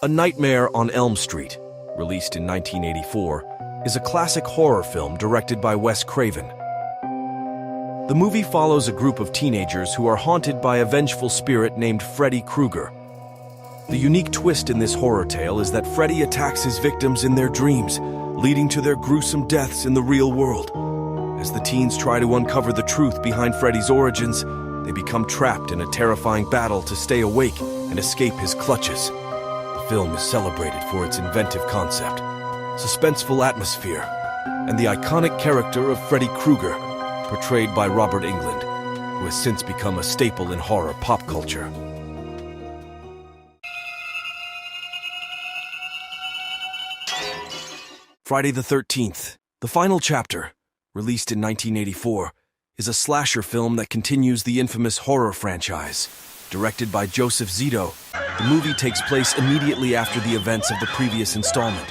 A Nightmare on Elm Street, released in 1984, is a classic horror film directed by Wes Craven. The movie follows a group of teenagers who are haunted by a vengeful spirit named Freddy Krueger. The unique twist in this horror tale is that Freddy attacks his victims in their dreams, leading to their gruesome deaths in the real world. As the teens try to uncover the truth behind Freddy's origins, they become trapped in a terrifying battle to stay awake and escape his clutches. The film is celebrated for its inventive concept, suspenseful atmosphere, and the iconic character of Freddy Krueger, portrayed by Robert Englund, who has since become a staple in horror pop culture. Friday the 13th, the final chapter, released in 1984, is a slasher film that continues the infamous horror franchise. Directed by Joseph Zito, the movie takes place immediately after the events of the previous installment.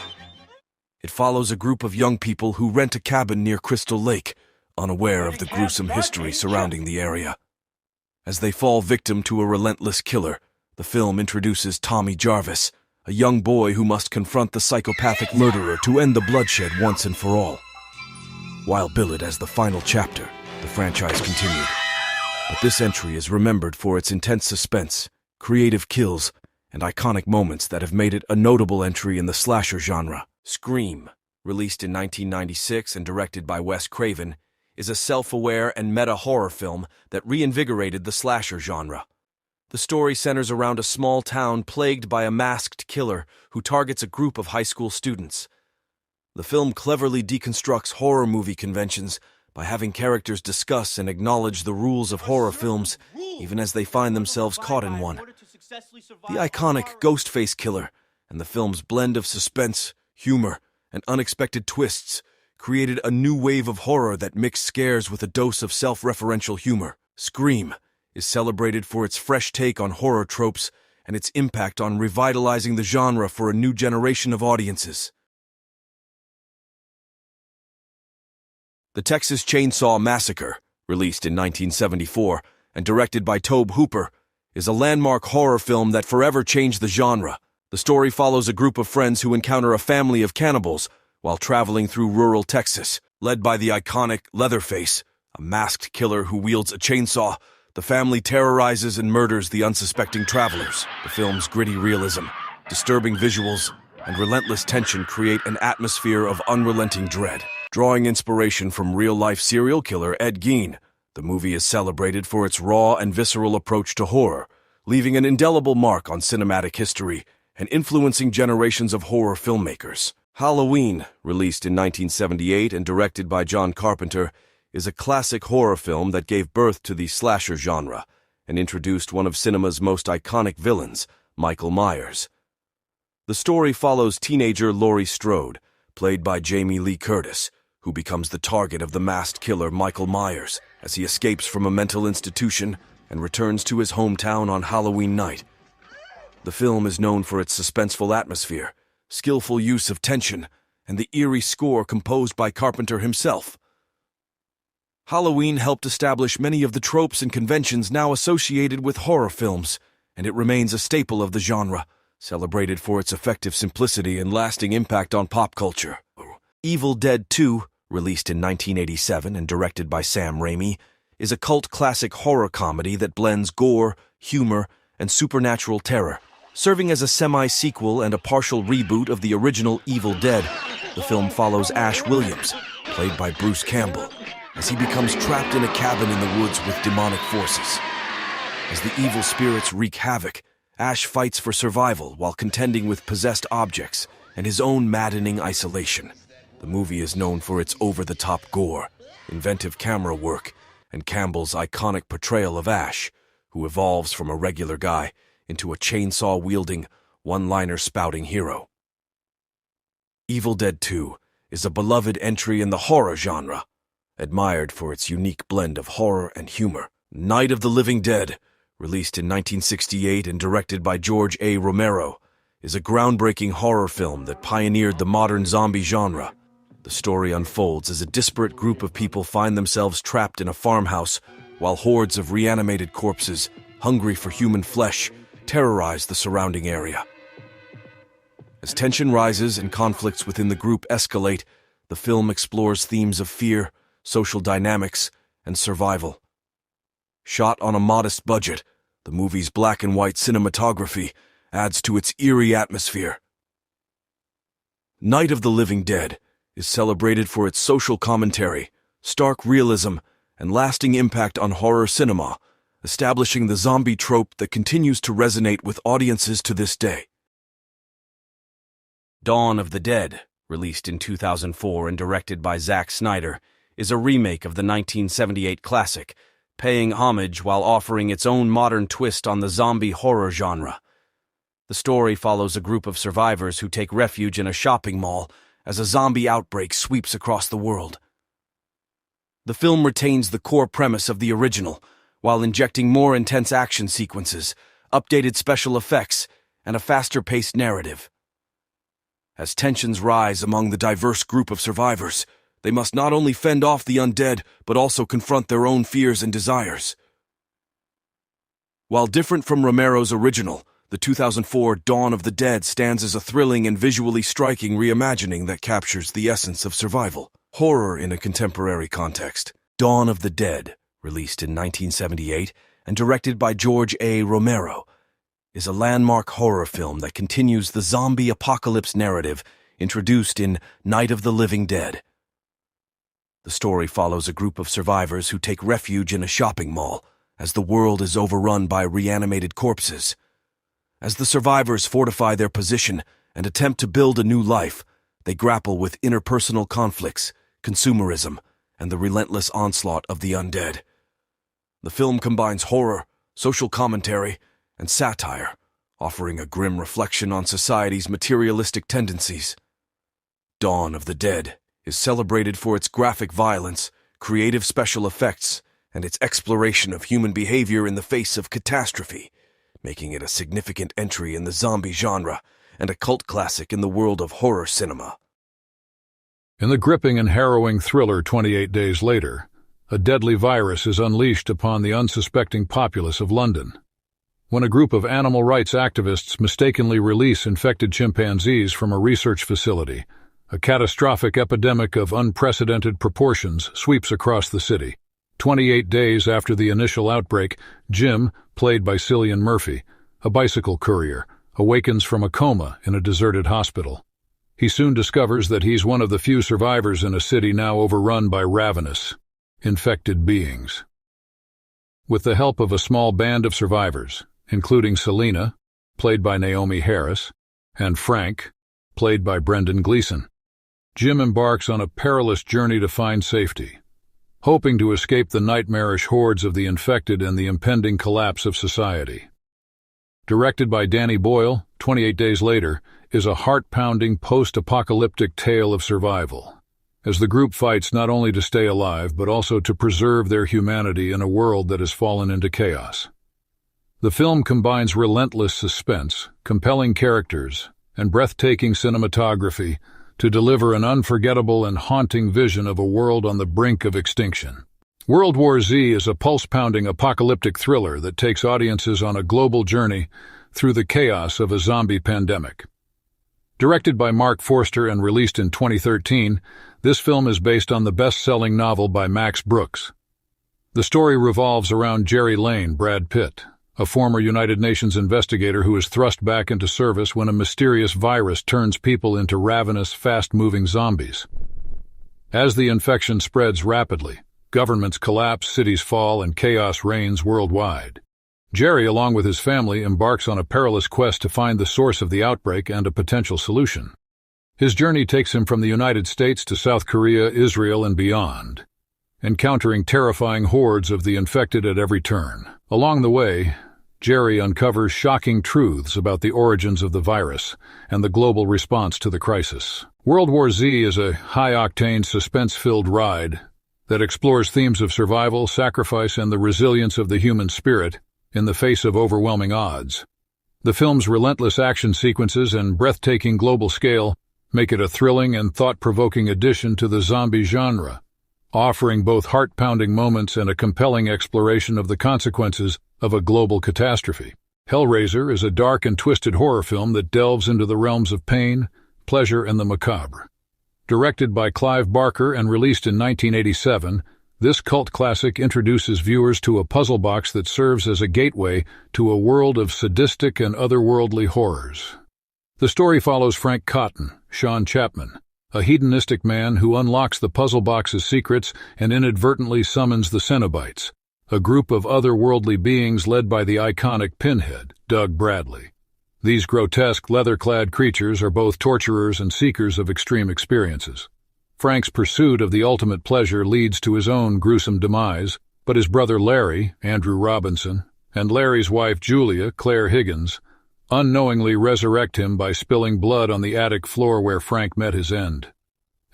It follows a group of young people who rent a cabin near Crystal Lake, unaware of the gruesome history surrounding the area. As they fall victim to a relentless killer, the film introduces Tommy Jarvis, a young boy who must confront the psychopathic murderer to end the bloodshed once and for all. While billed as the final chapter, the franchise continued. But this entry is remembered for its intense suspense, creative kills, and iconic moments that have made it a notable entry in the slasher genre. Scream, released in 1996 and directed by Wes Craven, is a self-aware and meta-horror film that reinvigorated the slasher genre. The story centers around a small town plagued by a masked killer who targets a group of high school students. The film cleverly deconstructs horror movie conventions by having characters discuss and acknowledge the rules of horror films, even as they find themselves caught in one. The iconic Ghostface killer and the film's blend of suspense, humor, and unexpected twists created a new wave of horror that mixed scares with a dose of self-referential humor. Scream is celebrated for its fresh take on horror tropes and its impact on revitalizing the genre for a new generation of audiences. The Texas Chainsaw Massacre, released in 1974 and directed by Tobe Hooper, is a landmark horror film that forever changed the genre. The story follows a group of friends who encounter a family of cannibals while traveling through rural Texas. Led by the iconic Leatherface, a masked killer who wields a chainsaw, the family terrorizes and murders the unsuspecting travelers. The film's gritty realism, disturbing visuals, and relentless tension create an atmosphere of unrelenting dread. Drawing inspiration from real-life serial killer Ed Gein, the movie is celebrated for its raw and visceral approach to horror, leaving an indelible mark on cinematic history and influencing generations of horror filmmakers. Halloween, released in 1978 and directed by John Carpenter, is a classic horror film that gave birth to the slasher genre and introduced one of cinema's most iconic villains, Michael Myers. The story follows teenager Laurie Strode, played by Jamie Lee Curtis, who becomes the target of the masked killer Michael Myers as he escapes from a mental institution and returns to his hometown on Halloween night. The film is known for its suspenseful atmosphere, skillful use of tension, and the eerie score composed by Carpenter himself. Halloween helped establish many of the tropes and conventions now associated with horror films, and it remains a staple of the genre, celebrated for its effective simplicity and lasting impact on pop culture. Evil Dead 2, released in 1987 and directed by Sam Raimi, is a cult classic horror comedy that blends gore, humor, and supernatural terror. Serving as a semi-sequel and a partial reboot of the original Evil Dead, the film follows Ash Williams, played by Bruce Campbell, as he becomes trapped in a cabin in the woods with demonic forces. As the evil spirits wreak havoc, Ash fights for survival while contending with possessed objects and his own maddening isolation. The movie is known for its over-the-top gore, inventive camera work, and Campbell's iconic portrayal of Ash, who evolves from a regular guy into a chainsaw-wielding, one-liner-spouting hero. Evil Dead 2 is a beloved entry in the horror genre, admired for its unique blend of horror and humor. Night of the Living Dead, released in 1968 and directed by George A. Romero, is a groundbreaking horror film that pioneered the modern zombie genre. The story unfolds as a disparate group of people find themselves trapped in a farmhouse while hordes of reanimated corpses, hungry for human flesh, terrorize the surrounding area. As tension rises and conflicts within the group escalate, the film explores themes of fear, social dynamics, and survival. Shot on a modest budget, the movie's black and white cinematography adds to its eerie atmosphere. Night of the Living Dead is celebrated for its social commentary, stark realism, and lasting impact on horror cinema, establishing the zombie trope that continues to resonate with audiences to this day. Dawn of the Dead, released in 2004 and directed by Zack Snyder, is a remake of the 1978 classic, paying homage while offering its own modern twist on the zombie horror genre. The story follows a group of survivors who take refuge in a shopping mall as a zombie outbreak sweeps across the world. The film retains the core premise of the original, while injecting more intense action sequences, updated special effects, and a faster-paced narrative. As tensions rise among the diverse group of survivors, they must not only fend off the undead, but also confront their own fears and desires. While different from Romero's original, the 2004 Dawn of the Dead stands as a thrilling and visually striking reimagining that captures the essence of survival horror in a contemporary context. Dawn of the Dead, released in 1978 and directed by George A. Romero, is a landmark horror film that continues the zombie apocalypse narrative introduced in Night of the Living Dead. The story follows a group of survivors who take refuge in a shopping mall as the world is overrun by reanimated corpses. As the survivors fortify their position and attempt to build a new life, they grapple with interpersonal conflicts, consumerism, and the relentless onslaught of the undead. The film combines horror, social commentary, and satire, offering a grim reflection on society's materialistic tendencies. Dawn of the Dead is celebrated for its graphic violence, creative special effects, and its exploration of human behavior in the face of catastrophe, making it a significant entry in the zombie genre and a cult classic in the world of horror cinema. In the gripping and harrowing thriller 28 Days Later, a deadly virus is unleashed upon the unsuspecting populace of London. When a group of animal rights activists mistakenly release infected chimpanzees from a research facility, a catastrophic epidemic of unprecedented proportions sweeps across the city. 28 days after the initial outbreak, Jim, played by Cillian Murphy, a bicycle courier, awakens from a coma in a deserted hospital. He soon discovers that he's one of the few survivors in a city now overrun by ravenous, infected beings. With the help of a small band of survivors, including Selena, played by Naomi Harris, and Frank, played by Brendan Gleeson, Jim embarks on a perilous journey to find safety, hoping to escape the nightmarish hordes of the infected and the impending collapse of society. Directed by Danny Boyle, 28 Days Later is a heart-pounding post-apocalyptic tale of survival, as the group fights not only to stay alive but also to preserve their humanity in a world that has fallen into chaos. The film combines relentless suspense, compelling characters, and breathtaking cinematography to deliver an unforgettable and haunting vision of a world on the brink of extinction. World War Z is a pulse-pounding apocalyptic thriller that takes audiences on a global journey through the chaos of a zombie pandemic. Directed by Mark Forster and released in 2013, this film is based on the best-selling novel by Max Brooks. The story revolves around Jerry Lane, Brad Pitt, a former United Nations investigator who is thrust back into service when a mysterious virus turns people into ravenous, fast-moving zombies. As the infection spreads rapidly, governments collapse, cities fall, and chaos reigns worldwide. Jerry, along with his family, embarks on a perilous quest to find the source of the outbreak and a potential solution. His journey takes him from the United States to South Korea, Israel, and beyond, encountering terrifying hordes of the infected at every turn. Along the way, Jerry uncovers shocking truths about the origins of the virus and the global response to the crisis. World War Z is a high-octane, suspense-filled ride that explores themes of survival, sacrifice, and the resilience of the human spirit in the face of overwhelming odds. The film's relentless action sequences and breathtaking global scale make it a thrilling and thought-provoking addition to the zombie genre, offering both heart-pounding moments and a compelling exploration of the consequences of a global catastrophe. Hellraiser is a dark and twisted horror film that delves into the realms of pain, pleasure, and the macabre. Directed by Clive Barker and released in 1987, this cult classic introduces viewers to a puzzle box that serves as a gateway to a world of sadistic and otherworldly horrors. The story follows Frank Cotton, Sean Chapman, a hedonistic man who unlocks the puzzle box's secrets and inadvertently summons the Cenobites, a group of otherworldly beings led by the iconic Pinhead, Doug Bradley. These grotesque, leather-clad creatures are both torturers and seekers of extreme experiences. Frank's pursuit of the ultimate pleasure leads to his own gruesome demise, but his brother Larry, Andrew Robinson, and Larry's wife Julia, Claire Higgins, unknowingly resurrect him by spilling blood on the attic floor where Frank met his end.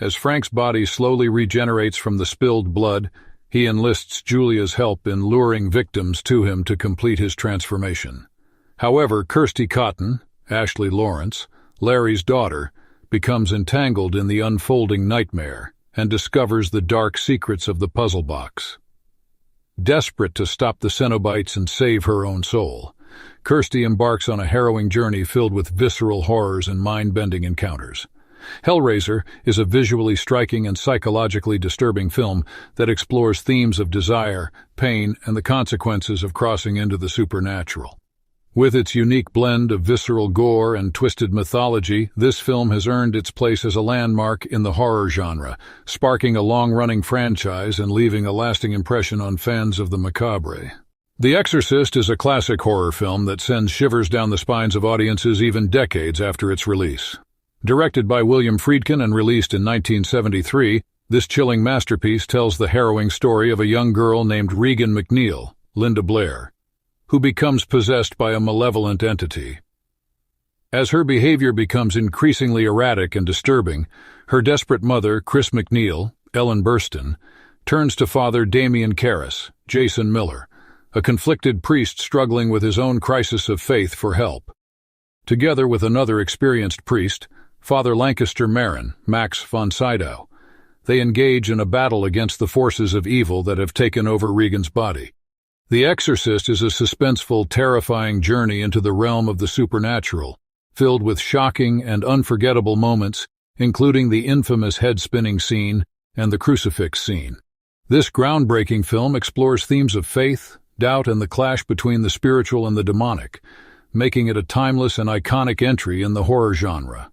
As Frank's body slowly regenerates from the spilled blood, he enlists Julia's help in luring victims to him to complete his transformation. However, Kirsty Cotton, Ashley Lawrence, Larry's daughter, becomes entangled in the unfolding nightmare and discovers the dark secrets of the puzzle box. Desperate to stop the Cenobites and save her own soul, Kirsty embarks on a harrowing journey filled with visceral horrors and mind-bending encounters. Hellraiser is a visually striking and psychologically disturbing film that explores themes of desire, pain, and the consequences of crossing into the supernatural. With its unique blend of visceral gore and twisted mythology, this film has earned its place as a landmark in the horror genre, sparking a long-running franchise and leaving a lasting impression on fans of the macabre. The Exorcist is a classic horror film that sends shivers down the spines of audiences even decades after its release. Directed by William Friedkin and released in 1973, this chilling masterpiece tells the harrowing story of a young girl named Regan McNeil, Linda Blair, who becomes possessed by a malevolent entity. As her behavior becomes increasingly erratic and disturbing, her desperate mother, Chris McNeil, Ellen Burstyn, turns to Father Damien Karras, Jason Miller, a conflicted priest struggling with his own crisis of faith, for help. Together with another experienced priest, Father Lancaster Marin, Max von Sydow, they engage in a battle against the forces of evil that have taken over Regan's body. The Exorcist is a suspenseful, terrifying journey into the realm of the supernatural, filled with shocking and unforgettable moments, including the infamous head-spinning scene and the crucifix scene. This groundbreaking film explores themes of faith, doubt, and the clash between the spiritual and the demonic, making it a timeless and iconic entry in the horror genre.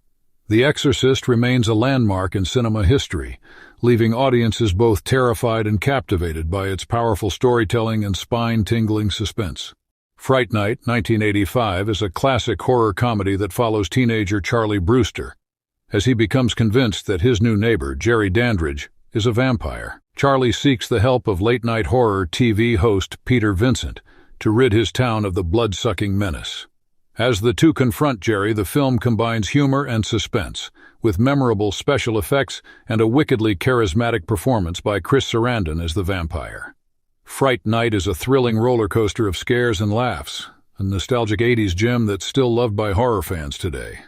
The Exorcist remains a landmark in cinema history, leaving audiences both terrified and captivated by its powerful storytelling and spine-tingling suspense. Fright Night, 1985, is a classic horror comedy that follows teenager Charlie Brewster as he becomes convinced that his new neighbor, Jerry Dandridge, is a vampire. Charlie seeks the help of late-night horror TV host Peter Vincent to rid his town of the blood-sucking menace. As the two confront Jerry, the film combines humor and suspense, with memorable special effects and a wickedly charismatic performance by Chris Sarandon as the vampire. Fright Night is a thrilling roller coaster of scares and laughs, a nostalgic 80s gem that's still loved by horror fans today.